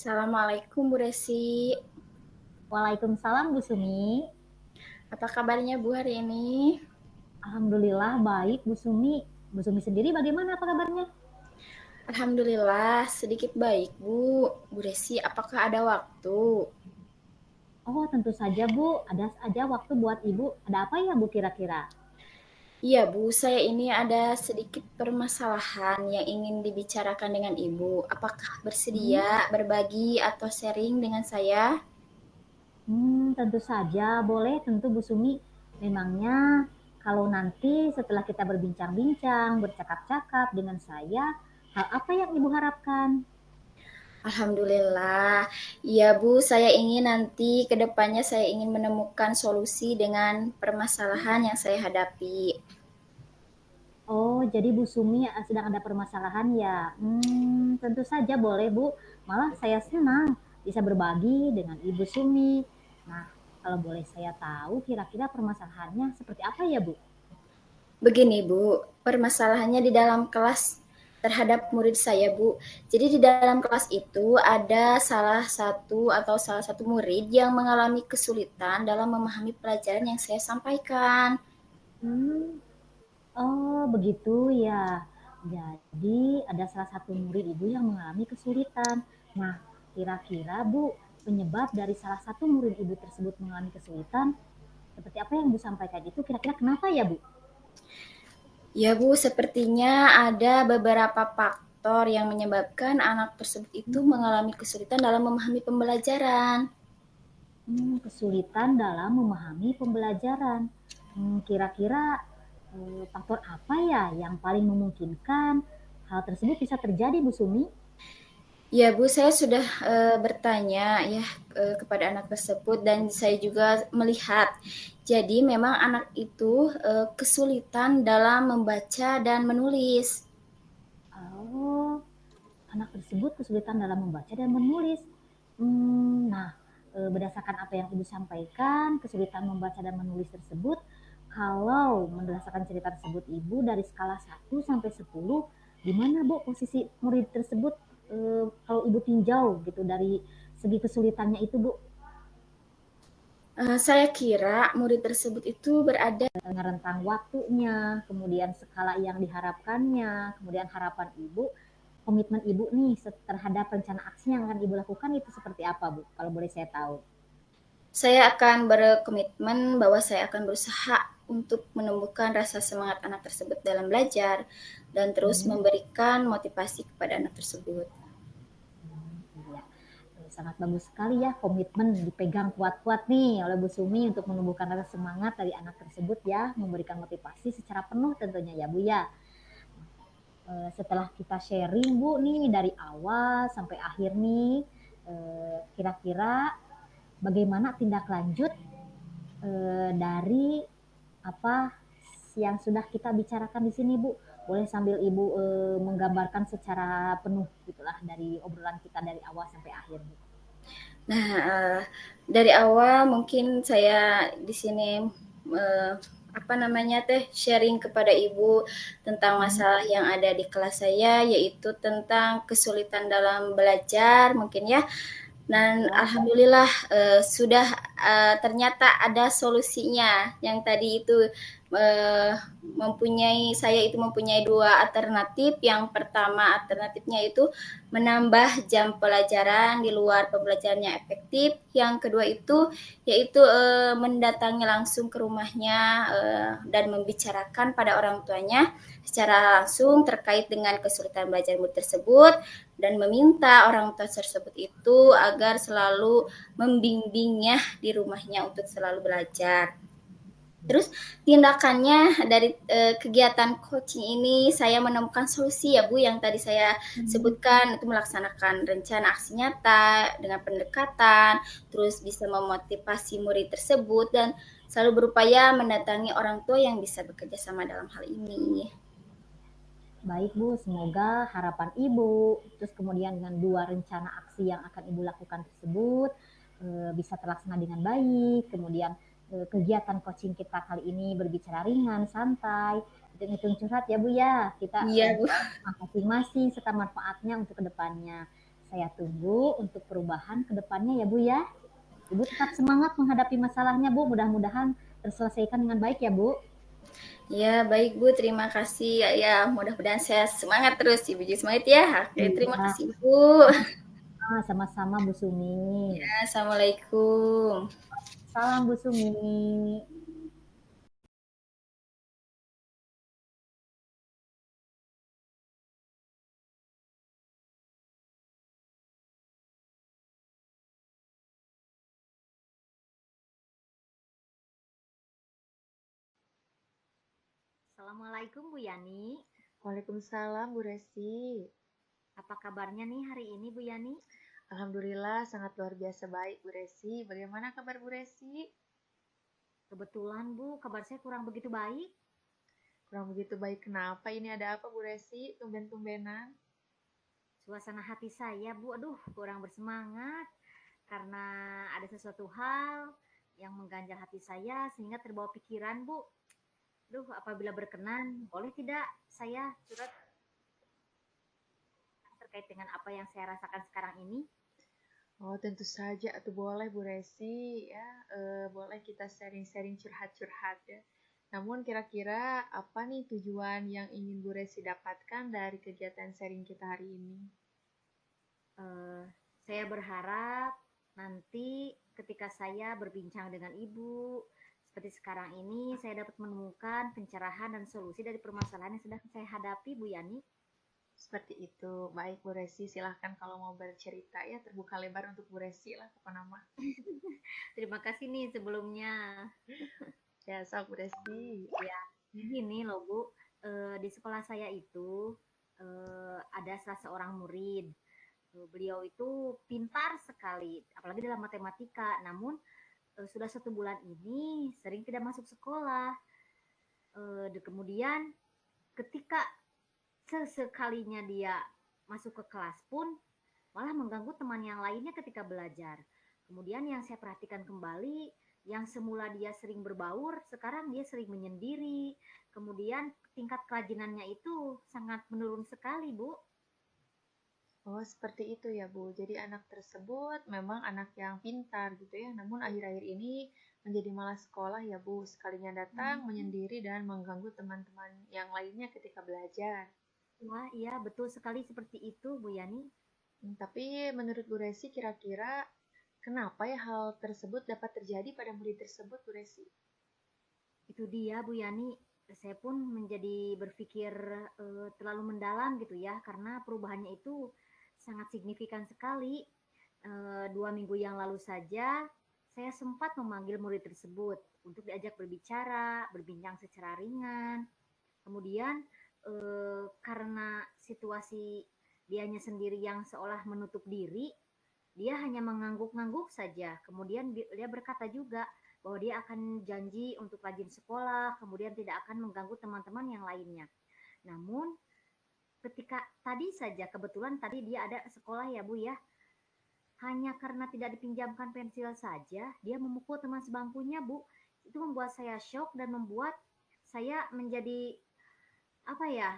Assalamualaikum Bu Resi. Waalaikumsalam Bu Sumi. Apa kabarnya Bu hari ini? Alhamdulillah baik Bu Sumi. Bu Sumi sendiri bagaimana apa kabarnya? Alhamdulillah sedikit baik Bu. Bu Resi, apakah ada waktu? Oh tentu saja Bu, ada aja waktu buat Ibu. Ada apa ya Bu kira-kira? Iya Bu, saya ini ada sedikit permasalahan yang ingin dibicarakan dengan Ibu. Apakah Hmm, bersedia berbagi atau sharing dengan saya? tentu saja boleh tentu Bu Sumi. Memangnya kalau nanti setelah kita berbincang-bincang, bercakap-cakap dengan saya, hal apa yang Ibu harapkan? Alhamdulillah. Iya Bu, saya ingin nanti ke depannya saya ingin menemukan solusi dengan permasalahan yang saya hadapi. Oh, jadi Bu Sumi sedang ada permasalahan ya? Tentu saja boleh Bu. Malah saya senang bisa berbagi dengan Ibu Sumi. Nah, kalau boleh saya tahu kira-kira permasalahannya seperti apa ya Bu? Begini Bu, permasalahannya di dalam kelas terhadap murid saya Bu. Jadi di dalam kelas itu ada salah satu murid yang mengalami kesulitan dalam memahami pelajaran yang saya sampaikan. Hmm, oh begitu ya. Jadi ada salah satu murid Ibu yang mengalami kesulitan. Nah, kira-kira Bu, penyebab dari salah satu murid Ibu tersebut mengalami kesulitan, seperti apa yang Ibu sampaikan itu kira-kira kenapa ya Bu? Ya Bu, sepertinya ada beberapa faktor yang menyebabkan anak tersebut itu mengalami kesulitan dalam memahami pembelajaran. Kesulitan dalam memahami pembelajaran. Kira-kira faktor apa ya yang paling memungkinkan hal tersebut bisa terjadi, Bu Sumi? Ya Bu, saya sudah bertanya ya kepada anak tersebut dan saya juga melihat. Jadi memang anak itu kesulitan dalam membaca dan menulis. Oh, anak tersebut kesulitan dalam membaca dan menulis. Nah, berdasarkan apa yang Ibu sampaikan, kesulitan membaca dan menulis tersebut, kalau berdasarkan cerita tersebut Ibu dari skala 1 sampai 10, di mana Bu posisi murid tersebut kalau Ibu tinjau gitu dari segi kesulitannya itu Bu? Saya kira murid tersebut itu berada. Rentang waktunya, kemudian skala yang diharapkannya, kemudian harapan Ibu, komitmen Ibu nih terhadap rencana aksi yang akan Ibu lakukan itu seperti apa Bu? Kalau boleh saya tahu. Saya akan berkomitmen bahwa saya akan berusaha untuk menumbuhkan rasa semangat anak tersebut dalam belajar dan terus Hmm. memberikan motivasi kepada anak tersebut. Iya, sangat bagus sekali ya komitmen dipegang kuat-kuat nih oleh Bu Sumi untuk menumbuhkan rasa semangat dari anak tersebut ya, memberikan motivasi secara penuh tentunya ya Bu ya. Setelah kita sharing Bu nih dari awal sampai akhir nih, kira-kira bagaimana tindak lanjut dari apa yang sudah kita bicarakan di sini Bu? Boleh sambil Ibu menggambarkan secara penuh gitulah dari obrolan kita dari awal sampai akhir Bu. Nah, dari awal mungkin saya di sini eh, apa namanya teh sharing kepada ibu tentang Hmm. masalah yang ada di kelas saya, yaitu tentang kesulitan dalam belajar mungkin ya. Dan Ya. alhamdulillah sudah ternyata ada solusinya. Yang tadi itu saya itu mempunyai dua alternatif. Yang pertama alternatifnya itu menambah jam pelajaran di luar pembelajarannya efektif. Yang kedua itu yaitu mendatangi langsung ke rumahnya dan membicarakan pada orang tuanya secara langsung terkait dengan kesulitan belajar murid tersebut dan meminta orang tua tersebut itu agar selalu membimbingnya di rumahnya untuk selalu belajar. Terus tindakannya dari kegiatan coaching ini saya menemukan solusi ya Bu yang tadi saya Hmm. sebutkan itu melaksanakan rencana aksi nyata dengan pendekatan, terus bisa memotivasi murid tersebut dan selalu berupaya mendatangi orang tua yang bisa bekerja sama dalam hal ini. Baik Bu, semoga harapan Ibu, terus kemudian dengan dua rencana aksi yang akan Ibu lakukan tersebut bisa terlaksana dengan baik. Kemudian kegiatan coaching kita kali ini berbicara ringan, santai, hitung-hitung curhat ya Bu ya. Kita Iya Bu. masing-masing serta manfaatnya untuk kedepannya. Saya tunggu untuk perubahan ke depannya ya Bu ya. Ibu tetap semangat menghadapi masalahnya Bu, mudah-mudahan terselesaikan dengan baik ya Bu. Ya, baik Bu, terima kasih. Ya, mudah-mudahan saya semangat terus, Ibu juga semangat ya. Oke, terima Iya, kasih Bu. sama-sama Bu Sumi. Ya, Assalamualaikum. Salam Bu Sumi. Assalamualaikum Bu Yani. Waalaikumsalam Bu Resi. Apa kabarnya nih hari ini Bu Yani? Alhamdulillah sangat luar biasa baik Bu Resi. Bagaimana kabar Bu Resi? Kebetulan Bu, kabar saya kurang begitu baik. Kurang begitu baik kenapa? Ini ada apa Bu Resi? Tumben-tumbenan. Suasana hati saya Bu, aduh kurang bersemangat karena ada sesuatu hal yang mengganjal hati saya sehingga terbawa pikiran Bu. Duh, apabila berkenan, boleh tidak saya curhat terkait dengan apa yang saya rasakan sekarang ini? Oh tentu saja, atau boleh Bu Resi ya. Boleh kita sharing-sharing curhat-curhat ya. Namun kira-kira apa nih tujuan yang ingin Bu Resi dapatkan dari kegiatan sharing kita hari ini? Eh, saya berharap nanti ketika saya berbincang dengan Ibu, seperti sekarang ini, saya dapat menemukan pencerahan dan solusi dari permasalahan yang sedang saya hadapi, Bu Yani. Seperti itu. Baik Bu Resi, silahkan kalau mau bercerita ya, terbuka lebar untuk Bu Resi lah pokoknya nama. Terima kasih nih sebelumnya. Ya, sok Bu Resi. Ya, gini loh Bu, di sekolah saya itu ada salah seorang murid. Beliau itu pintar sekali, apalagi dalam matematika. Namun sudah 1 bulan ini sering tidak masuk sekolah. Kemudian ketika sesekalinya dia masuk ke kelas pun malah mengganggu teman yang lainnya ketika belajar. Kemudian yang saya perhatikan kembali, yang semula dia sering berbaur, sekarang dia sering menyendiri. Kemudian tingkat kerajinannya itu sangat menurun sekali, Bu. Oh, seperti itu ya, Bu. Jadi anak tersebut memang anak yang pintar gitu ya. Namun akhir-akhir ini menjadi malas sekolah ya, Bu. Sekalinya datang menyendiri dan mengganggu teman-teman yang lainnya ketika belajar. Wah, iya betul sekali seperti itu, Bu Yani. Tapi menurut Bu Resi kira-kira kenapa ya hal tersebut dapat terjadi pada murid tersebut, Bu Resi? Itu dia, Bu Yani. Saya pun menjadi berpikir terlalu mendalam gitu ya, karena perubahannya itu sangat signifikan sekali. 2 minggu yang lalu saja, saya sempat memanggil murid tersebut untuk diajak berbicara, berbincang secara ringan. Kemudian karena situasi dianya sendiri yang seolah menutup diri, dia hanya mengangguk-ngangguk saja. Kemudian dia berkata juga bahwa dia akan janji untuk rajin sekolah, kemudian tidak akan mengganggu teman-teman yang lainnya. Namun ketika tadi saja, kebetulan tadi dia ada sekolah ya Bu ya, hanya karena tidak dipinjamkan pensil saja, dia memukul teman sebangkunya Bu. Itu membuat saya shock dan membuat saya menjadi apa ya,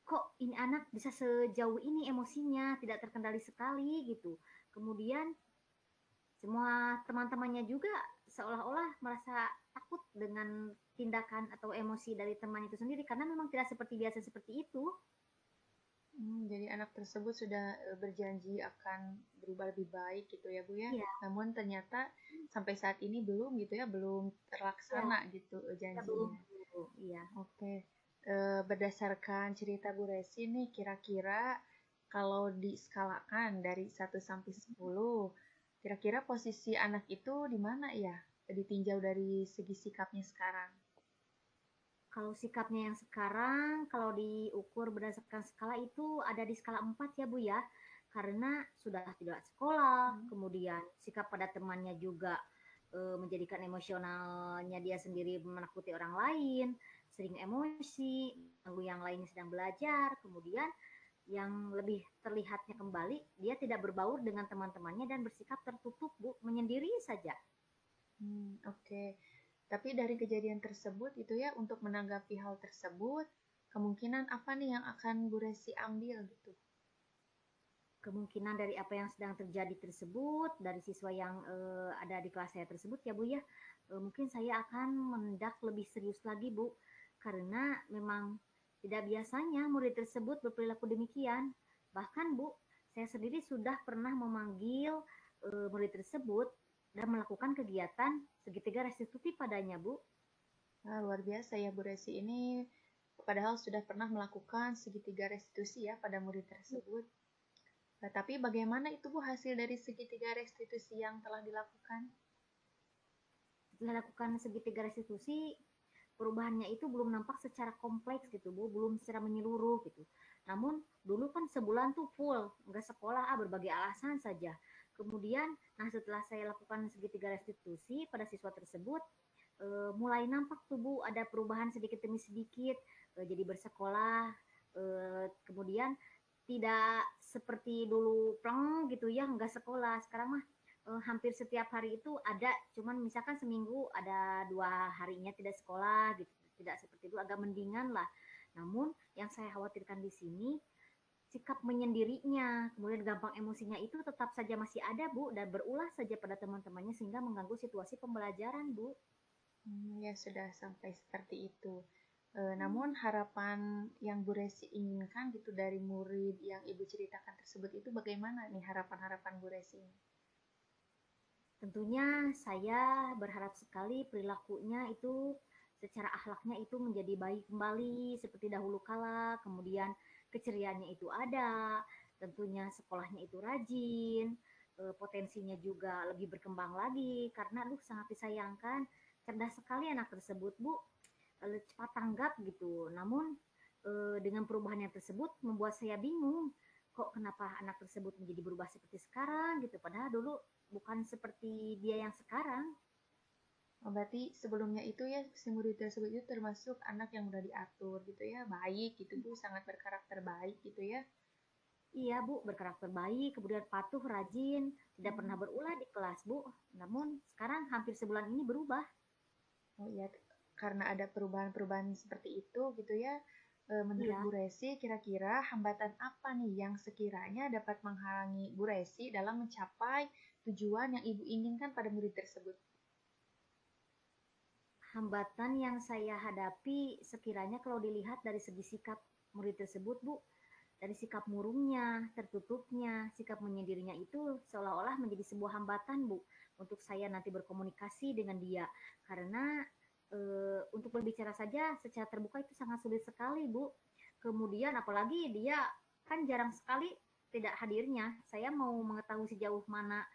kok ini anak bisa sejauh ini emosinya, tidak terkendali sekali gitu. Kemudian semua teman-temannya juga seolah-olah merasa takut dengan tindakan atau emosi dari teman itu sendiri karena memang tidak seperti biasa seperti itu. Jadi anak tersebut sudah berjanji akan berubah lebih baik gitu ya, Bu ya. Iya, Namun ternyata sampai saat ini belum gitu ya, belum iya, terlaksana gitu ya belum janjinya. dulu. Iya. Oke, berdasarkan cerita Bu Resi nih, kira-kira kalau diskalakan dari 1 sampai 10, kira-kira posisi anak itu di mana ya? Ditinjau dari segi sikapnya sekarang. Kalau sikapnya yang sekarang, kalau diukur berdasarkan skala itu ada di skala 4 ya Bu ya. Karena sudah tidak sekolah, kemudian sikap pada temannya juga menjadikan emosionalnya dia sendiri menakuti orang lain, sering emosi, ganggu yang lainnya sedang belajar, kemudian yang lebih terlihatnya kembali, dia tidak berbaur dengan teman-temannya dan bersikap tertutup, Bu, menyendiri saja. Oke. Tapi dari kejadian tersebut itu ya, untuk menanggapi hal tersebut, kemungkinan apa nih yang akan Bu Resi ambil gitu? kemungkinan dari apa yang sedang terjadi tersebut, dari siswa yang ada di kelas saya tersebut ya Bu ya, mungkin saya akan mendak lebih serius lagi Bu, karena memang tidak biasanya murid tersebut berperilaku demikian. Bahkan Bu, saya sendiri sudah pernah memanggil murid tersebut dan melakukan kegiatan segitiga restitusi padanya Bu. Nah, luar biasa ya Bu Resi ini, padahal sudah pernah melakukan segitiga restitusi ya pada murid tersebut. Nah, tapi bagaimana itu Bu hasil dari segitiga restitusi yang telah dilakukan? Setelah lakukan segitiga restitusi, perubahannya itu belum nampak secara kompleks gitu Bu, belum secara menyeluruh gitu. Namun dulu kan sebulan tuh full, nggak sekolah berbagai alasan saja. Kemudian, nah setelah saya lakukan segitiga restitusi pada siswa tersebut, mulai nampak tuh Bu ada perubahan sedikit demi sedikit, jadi bersekolah, kemudian tidak seperti dulu pleng gitu ya nggak sekolah. Sekarang mah hampir setiap hari itu ada, cuman misalkan seminggu ada 2 harinya tidak sekolah gitu, tidak seperti itu, agak mendingan lah. Namun yang saya khawatirkan di sini sikap menyendirinya, kemudian gampang emosinya itu tetap saja masih ada Bu, dan berulah saja pada teman-temannya sehingga mengganggu situasi pembelajaran Bu. Ya sudah sampai seperti itu. Namun harapan yang Bu Resi inginkan gitu dari murid yang Ibu ceritakan tersebut itu bagaimana nih harapan-harapan Bu Resi? Tentunya saya berharap sekali perilakunya itu secara akhlaknya itu menjadi baik kembali seperti dahulu kala, kemudian keceriaannya itu ada, tentunya sekolahnya itu rajin, potensinya juga lebih berkembang lagi karena sangat disayangkan cerdas sekali anak tersebut Bu, cepat tanggap gitu. Namun dengan perubahan yang tersebut membuat saya bingung. Kok kenapa anak tersebut menjadi berubah seperti sekarang gitu. Padahal dulu bukan seperti dia yang sekarang. Oh, berarti sebelumnya itu ya si murid tersebut itu termasuk anak yang udah diatur gitu ya, baik gitu Bu, sangat berkarakter baik gitu ya. Iya Bu, berkarakter baik, kemudian patuh, rajin, tidak pernah Hmm. berulah di kelas Bu. Namun sekarang hampir sebulan ini berubah. Oh iya, karena ada perubahan-perubahan seperti itu gitu ya. Menurut Iya, Bu Resi, kira-kira hambatan apa nih yang sekiranya dapat menghalangi Bu Resi dalam mencapai tujuan yang Ibu inginkan pada murid tersebut? hambatan yang saya hadapi sekiranya kalau dilihat dari segi sikap murid tersebut Bu, dari sikap murungnya, tertutupnya, sikap menyendirinya itu seolah-olah menjadi sebuah hambatan Bu untuk saya nanti berkomunikasi dengan dia. Karena untuk berbicara saja secara terbuka itu sangat sulit sekali Bu. Kemudian apalagi dia kan jarang sekali tidak hadirnya. Saya mau mengetahui sejauh mana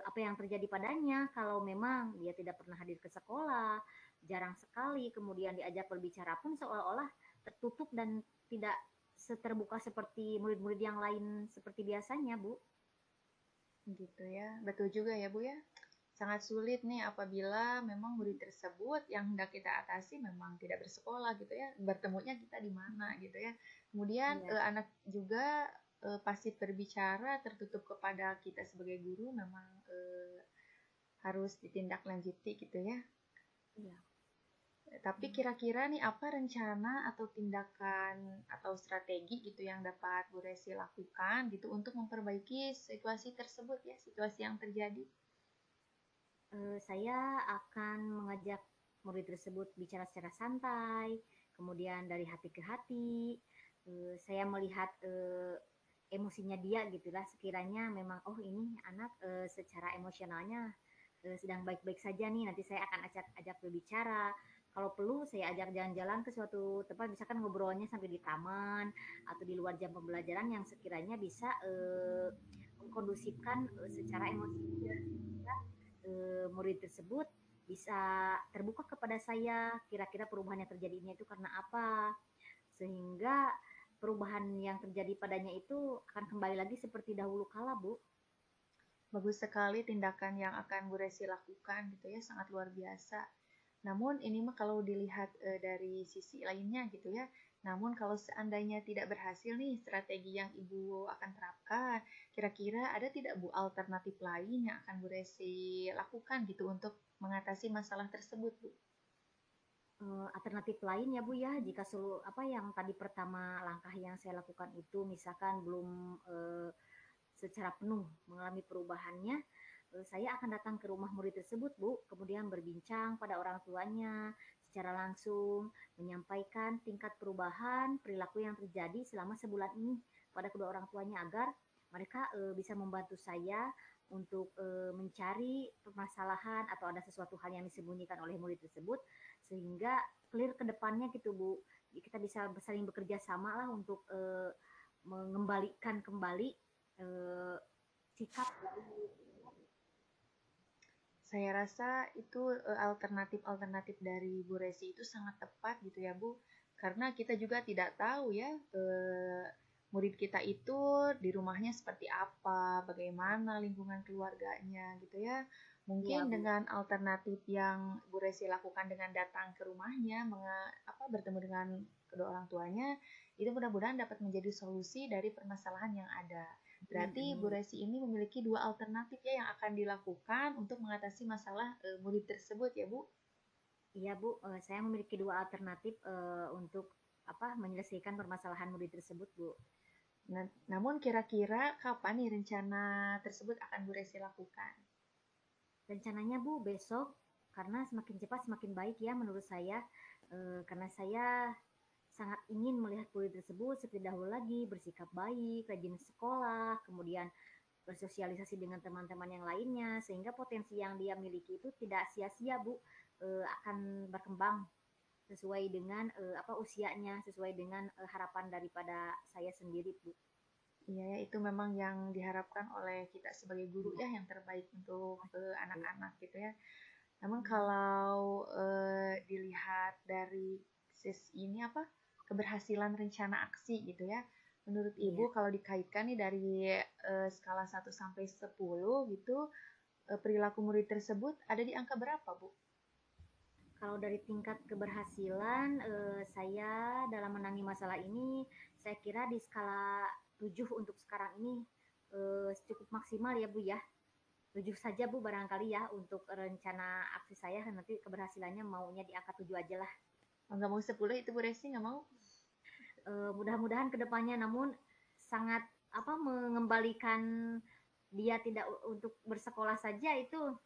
apa yang terjadi padanya kalau memang dia tidak pernah hadir ke sekolah, jarang sekali, kemudian diajak berbicara pun seolah-olah tertutup dan tidak seterbuka seperti murid-murid yang lain seperti biasanya, Bu. Gitu ya. Betul juga ya, Bu ya. Sangat sulit nih apabila memang murid tersebut yang hendak kita atasi memang tidak bersekolah gitu ya. Bertemunya kita di mana gitu ya. Kemudian Iya, anak juga pasif berbicara, tertutup kepada kita sebagai guru memang harus ditindaklanjuti gitu ya. iya. Tapi kira-kira nih apa rencana atau tindakan atau strategi gitu yang dapat Bu Resi lakukan gitu untuk memperbaiki situasi tersebut ya, situasi yang terjadi? Saya akan mengajak murid tersebut bicara secara santai, kemudian dari hati ke hati. Saya melihat emosinya dia gitulah, sekiranya memang oh ini anak secara emosionalnya sedang baik-baik saja nih, nanti saya akan ajak berbicara. Kalau perlu saya ajak jalan-jalan ke suatu tempat, misalkan ngobrolnya sampai di taman atau di luar jam pembelajaran yang sekiranya bisa mengkondusifkan secara emosi murid tersebut bisa terbuka kepada saya kira-kira perubahan yang terjadinya itu karena apa, sehingga perubahan yang terjadi padanya itu akan kembali lagi seperti dahulu kala Bu. Bagus sekali tindakan yang akan Bu Resi lakukan gitu ya, sangat luar biasa. Namun ini mah kalau dilihat dari sisi lainnya gitu ya. Namun kalau seandainya tidak berhasil nih strategi yang Ibu akan terapkan, kira-kira ada tidak Bu alternatif lain yang akan Bu Resi lakukan gitu untuk mengatasi masalah tersebut Bu? Alternatif lain ya Bu ya, jika seluruh apa yang tadi pertama langkah yang saya lakukan itu misalkan belum secara penuh mengalami perubahannya, saya akan datang ke rumah murid tersebut, Bu, kemudian berbincang pada orang tuanya secara langsung, menyampaikan tingkat perubahan perilaku yang terjadi selama sebulan ini pada kedua orang tuanya agar mereka bisa membantu saya untuk mencari permasalahan atau ada sesuatu hal yang disembunyikan oleh murid tersebut sehingga clear ke depannya gitu, Bu. Jadi kita bisa saling bekerja sama lah untuk mengembalikan kembali eh, sikap dari. Saya rasa itu alternatif-alternatif dari Bu Resi itu sangat tepat gitu ya Bu, karena kita juga tidak tahu ya murid kita itu di rumahnya seperti apa, bagaimana lingkungan keluarganya gitu ya. Iya, Mungkin Bu. dengan alternatif yang Bu Resi lakukan dengan datang ke rumahnya, bertemu dengan kedua orang tuanya, itu mudah-mudahan dapat menjadi solusi dari permasalahan yang ada. Amin, Berarti Bu amin. Resi ini memiliki dua alternatif ya yang akan dilakukan untuk mengatasi masalah murid tersebut ya Bu. Iya, Bu. Saya memiliki dua alternatif untuk menyelesaikan permasalahan murid tersebut, Bu. Namun kira-kira kapan nih rencana tersebut akan Bu Resi lakukan? Rencananya, Bu, besok karena semakin cepat semakin baik ya menurut saya. Karena saya sangat ingin melihat murid tersebut seperti dahulu lagi, bersikap baik, rajin sekolah, kemudian bersosialisasi dengan teman-teman yang lainnya, sehingga potensi yang dia miliki itu tidak sia-sia, Bu, akan berkembang sesuai dengan usianya, sesuai dengan harapan daripada saya sendiri, Bu. Iya ya, itu memang yang diharapkan oleh kita sebagai guru Iya, ya yang terbaik untuk Bu. anak-anak gitu ya. Namun Hmm, kalau dilihat dari ini keberhasilan rencana aksi gitu ya. Menurut Ibu iya. kalau dikaitkan nih dari skala 1 sampai 10 gitu, perilaku murid tersebut ada di angka berapa, Bu? Kalau dari tingkat keberhasilan, saya dalam menangani masalah ini, saya kira di skala 7 untuk sekarang ini cukup maksimal ya, Bu ya. 7 saja, Bu, barangkali ya untuk rencana aksi saya nanti keberhasilannya maunya di angka 7 aja lah. Oh, nggak mau 10 itu Bu Resi nggak mau? Mudah-mudahan kedepannya namun sangat mengembalikan dia tidak untuk bersekolah saja itu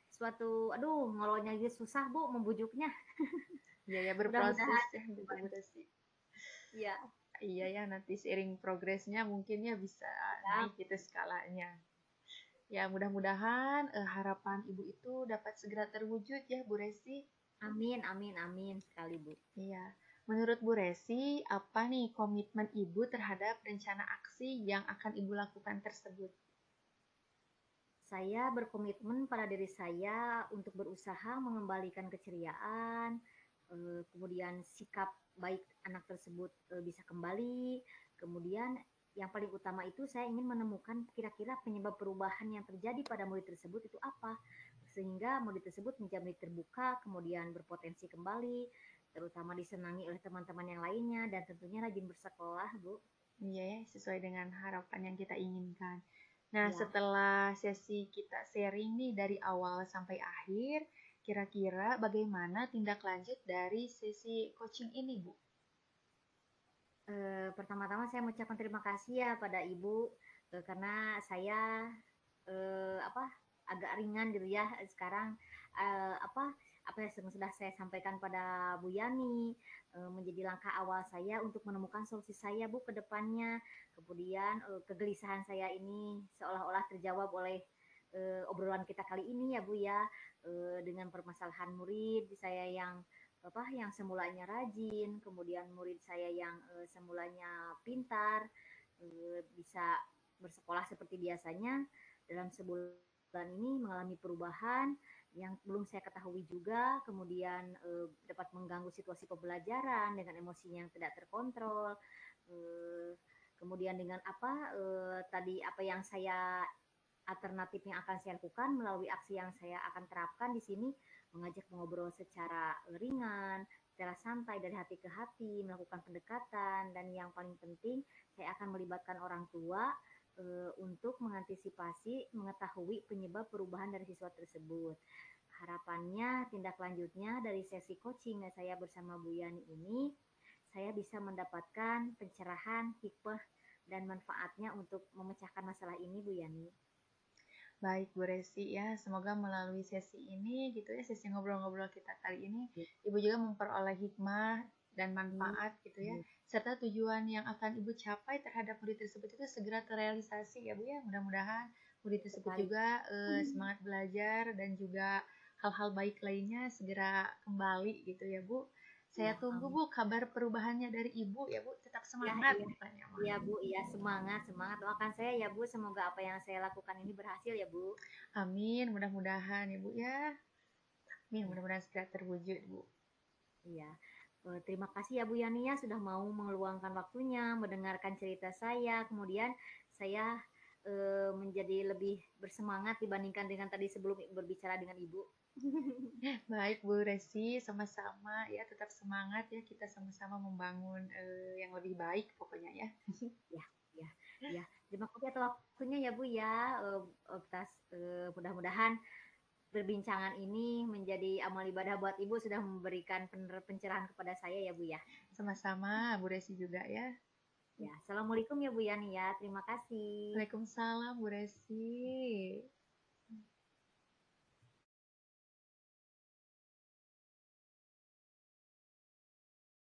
suatu aduh ngelolnya gitu susah Bu membujuknya. Iya ya berproses Mudah-mudahan ya gitu Bu Resi. ya Iya ya nanti seiring progresnya mungkin ya bisa ya. naik gitu skalanya. Ya mudah-mudahan harapan Ibu itu dapat segera terwujud ya Bu Resi. Amin, amin, amin sekali, Bu. Iya. Menurut Bu Resi, apa nih komitmen Ibu terhadap rencana aksi yang akan Ibu lakukan tersebut? Saya berkomitmen pada diri saya untuk berusaha mengembalikan keceriaan, kemudian sikap baik anak tersebut bisa kembali, kemudian yang paling utama itu saya ingin menemukan kira-kira penyebab perubahan yang terjadi pada murid tersebut itu apa, sehingga murid tersebut menjadi terbuka, kemudian berpotensi kembali, terutama disenangi oleh teman-teman yang lainnya, dan tentunya rajin bersekolah, Bu. Iya ya, sesuai dengan harapan yang kita inginkan. Nah, Ya. setelah sesi kita sharing nih dari awal sampai akhir, kira-kira bagaimana tindak lanjut dari sesi coaching ini, Bu? Pertama-tama saya mengucapkan terima kasih ya pada Ibu, karena saya apa agak ringan gitu ya sekarang eh, apa apa yang sudah saya sampaikan pada Bu Yani menjadi langkah awal saya untuk menemukan solusi saya Bu ke depannya. Kemudian kegelisahan saya ini seolah-olah terjawab oleh obrolan kita kali ini ya Bu ya, dengan permasalahan murid saya yang semulanya rajin, kemudian murid saya yang semulanya pintar, bisa bersekolah seperti biasanya dalam sebulan ini mengalami perubahan yang belum saya ketahui juga, kemudian dapat mengganggu situasi pembelajaran dengan emosinya yang tidak terkontrol, kemudian dengan tadi apa yang saya alternatif yang akan saya lakukan melalui aksi yang saya akan terapkan di sini mengajak mengobrol secara ringan, secara santai dari hati ke hati, melakukan pendekatan dan yang paling penting saya akan melibatkan orang tua untuk mengantisipasi mengetahui penyebab perubahan dari siswa tersebut. Harapannya tindak lanjutnya dari sesi coaching saya bersama Bu Yani ini saya bisa mendapatkan pencerahan hikmah dan manfaatnya untuk memecahkan masalah ini Bu Yani. Baik Bu Resi ya, semoga melalui sesi ini gitu ya, sesi ngobrol-ngobrol kita kali ini, Iya. Ibu juga memperoleh hikmah dan Iya. manfaat gitu ya, Iya. serta tujuan yang akan Ibu capai terhadap murid tersebut itu segera terrealisasi ya Bu ya. Mudah-mudahan murid tersebut Sekali. juga semangat belajar dan juga hal-hal baik lainnya segera kembali gitu ya Bu. Saya Iya, tunggu amin. Bu kabar perubahannya dari Ibu ya Bu, tetap Iya, semangat iya. pokoknya mah. Iya Bu, iya semangat, semangat. Doakan saya ya Bu, semoga apa yang saya lakukan ini berhasil ya Bu. Amin, mudah-mudahan ya Bu ya. Amin, Ya, mudah-mudahan segera terwujud Bu. iya. Terima kasih ya Bu Yani ya sudah mau meluangkan waktunya, mendengarkan cerita saya. Kemudian saya menjadi lebih bersemangat dibandingkan dengan tadi sebelum berbicara dengan Ibu. Baik Bu Resi, sama-sama ya, tetap semangat ya, kita sama-sama membangun yang lebih baik pokoknya ya. Ya, ya, ya. Terima kasih atas waktunya ya Bu ya. Atas mudah-mudahan perbincangan ini menjadi amal ibadah buat Ibu sudah memberikan pencerahan kepada saya ya Bu ya. Sama-sama Bu Resi juga ya. Ya, assalamualaikum ya Bu Yani ya. Terima kasih. Waalaikumsalam Bu Resi.